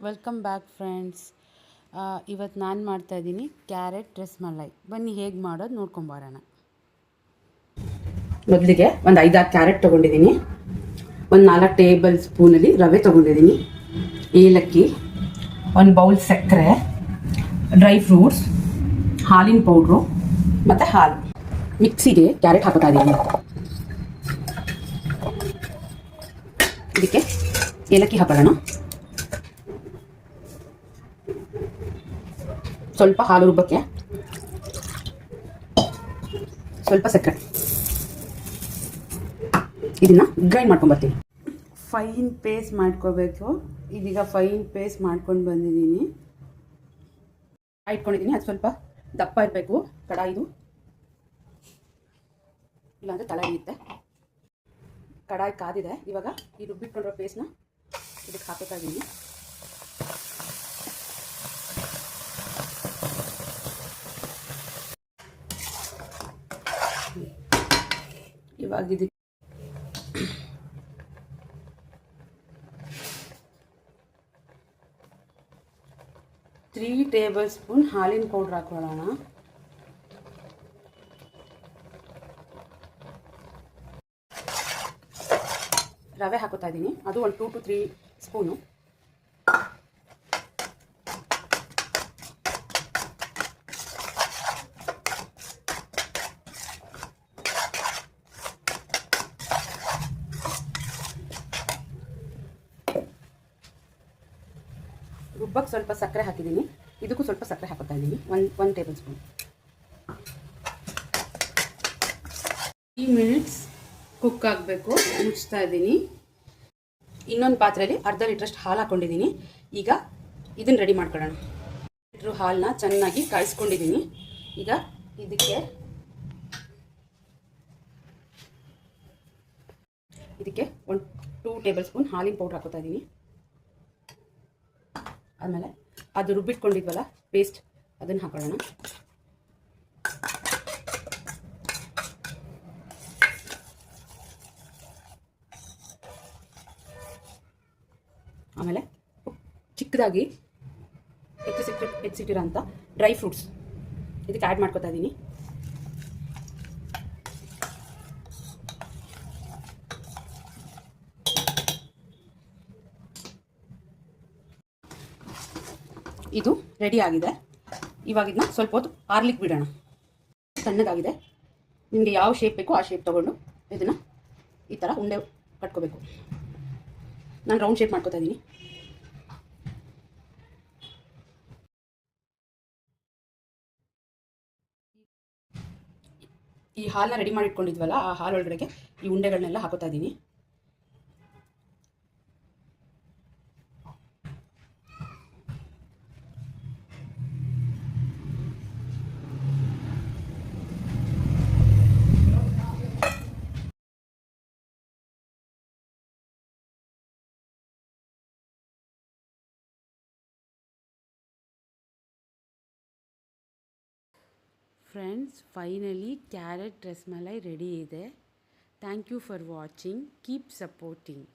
Welcome back friends. ಇವತ್ತು ನಾನು ಮಾಡ್ತಾಯಿದ್ದೀನಿ ಕ್ಯಾರೆಟ್ ರಸ್ಮಲೈ. ಬನ್ನಿ ಹೇಗೆ ಮಾಡೋದು ನೋಡ್ಕೊಂಬರೋಣ. ಮೊದಲಿಗೆ ಒಂದು 5-6 ಕ್ಯಾರೆಟ್ ತೊಗೊಂಡಿದ್ದೀನಿ. ಒಂದು 4 ಟೇಬಲ್ ಸ್ಪೂನಲ್ಲಿ ರವೆ ತೊಗೊಂಡಿದ್ದೀನಿ. ಏಲಕ್ಕಿ, ಒಂದು ಬೌಲ್ ಸಕ್ಕರೆ, ಡ್ರೈ ಫ್ರೂಟ್ಸ್, ಹಾಲಿನ ಪೌಡ್ರು ಮತ್ತು ಹಾಲು. ಮಿಕ್ಸಿಗೆ ಕ್ಯಾರೆಟ್ ಹಾಕೋತಾ ಇದ್ದೀನಿ. ಇದಕ್ಕೆ ಏಲಕ್ಕಿ ಹಾಕೊಳ್ಳೋಣ. ಸ್ವಲ್ಪ ಹಾಲು ರುಬ್ಬಕ್ಕೆ, ಸ್ವಲ್ಪ ಸಕ್ಕರೆ. ಇದನ್ನ ಗ್ರೈಂಡ್ ಮಾಡ್ಕೊಂಡ್ಬರ್ತೀನಿ. ಫೈನ್ ಪೇಸ್ಟ್ ಮಾಡ್ಕೋಬೇಕು. ಇದೀಗ ಫೈನ್ ಪೇಸ್ಟ್ ಮಾಡ್ಕೊಂಡು ಬಂದಿದ್ದೀನಿ. ಇಟ್ಕೊಂಡಿದ್ದೀನಿ. ಅದು ಸ್ವಲ್ಪ ದಪ್ಪ ಇರಬೇಕು ಕಡಾಯಿದು, ಇಲ್ಲಾಂದರೆ ತಳ ಹಿಡಿಯುತ್ತೆ. ಕಡಾಯಿ ಕಾದಿದೆ. ಇವಾಗ ಈ ರುಬ್ಬಿಟ್ಕೊಂಡಿರೋ ಪೇಸ್ಟ್ನ ಇದಕ್ಕೆ ಹಾಕೋತಾ ಇದ್ದೀನಿ. ಇವಾಗ ಇದಕ್ಕೆ 3 ಟೇಬಲ್ ಸ್ಪೂನ್ ಹಾಲಿನ ಪೌಡ್ರ್ ಹಾಕೊಳ್ಳೋಣ. ರವೆ ಹಾಕೋತಾ ಇದ್ದೀನಿ. ಅದು ಒಂದು 2 to 3 ಸ್ಪೂನು. ರುಬ್ಬಕ್ಕೆ ಸ್ವಲ್ಪ ಸಕ್ಕರೆ ಹಾಕಿದ್ದೀನಿ. ಇದಕ್ಕೂ ಸ್ವಲ್ಪ ಸಕ್ಕರೆ ಹಾಕೋತಾ ಇದ್ದೀನಿ. 1 ಟೇಬಲ್ ಸ್ಪೂನ್. 3 ಮಿನಿಟ್ಸ್ ಕುಕ್ ಆಗಬೇಕು. ಮುಚ್ತಾ ಇದ್ದೀನಿ. ಇನ್ನೊಂದು ಪಾತ್ರೆಯಲ್ಲಿ ಅರ್ಧ ಲೀಟ್ರಷ್ಟು ಹಾಲು ಹಾಕ್ಕೊಂಡಿದ್ದೀನಿ. ಈಗ ಇದನ್ನು ರೆಡಿ ಮಾಡ್ಕೊಳ್ಳೋಣ. ಲೀಟ್ರ್ ಹಾಲನ್ನ ಚೆನ್ನಾಗಿ ಕಾಯಿಸ್ಕೊಂಡಿದ್ದೀನಿ. ಈಗ ಇದಕ್ಕೆ 2 ಟೇಬಲ್ ಸ್ಪೂನ್ ಹಾಲಿನ ಪೌಡ್ರ್ ಹಾಕೋತಾ ಇದ್ದೀನಿ. ಆದಮೇಲೆ ಅದು ರುಬ್ಬಿಟ್ಕೊಂಡಿದ್ವಲ್ಲ ಪೇಸ್ಟ್, ಅದನ್ನು ಹಾಕೊಳ್ಳೋಣ. ಆಮೇಲೆ ಚಿಕ್ಕದಾಗಿ ಹೆಚ್ಚಿಟ್ಟಿರೋ ಅಂಥ ಡ್ರೈ ಫ್ರೂಟ್ಸ್ ಇದಕ್ಕೆ ಆ್ಯಡ್ ಮಾಡ್ಕೊತಾ ಇದ್ದೀನಿ. ಇದು ರೆಡಿ ಆಗಿದೆ. ಇವಾಗ ಇದನ್ನ ಸ್ವಲ್ಪ ಹೊತ್ತು ಆರ್ಲಿಕ್ಕೆ ಬಿಡೋಣ. ಸಣ್ಣದಾಗಿದೆ. ನಿಮಗೆ ಯಾವ ಶೇಪ್ ಬೇಕೋ ಆ ಶೇಪ್ ತೊಗೊಂಡು ಇದನ್ನು ಈ ಥರ ಉಂಡೆ ಕಟ್ಕೋಬೇಕು. ನಾನು ರೌಂಡ್ ಶೇಪ್ ಮಾಡ್ಕೋತಾ ಇದ್ದೀನಿ. ಈ ಹಾಲನ್ನ ರೆಡಿ ಮಾಡಿ ಇಟ್ಕೊಂಡಿದ್ವಲ್ಲ, ಆ ಹಾಲು ಒಳಗಡೆಗೆ ಈ ಉಂಡೆಗಳನ್ನೆಲ್ಲ ಹಾಕೋತಾ ಇದ್ದೀನಿ. Friends, finally carrot rasmalai ready ಇದೆ. Thank you for watching. Keep supporting.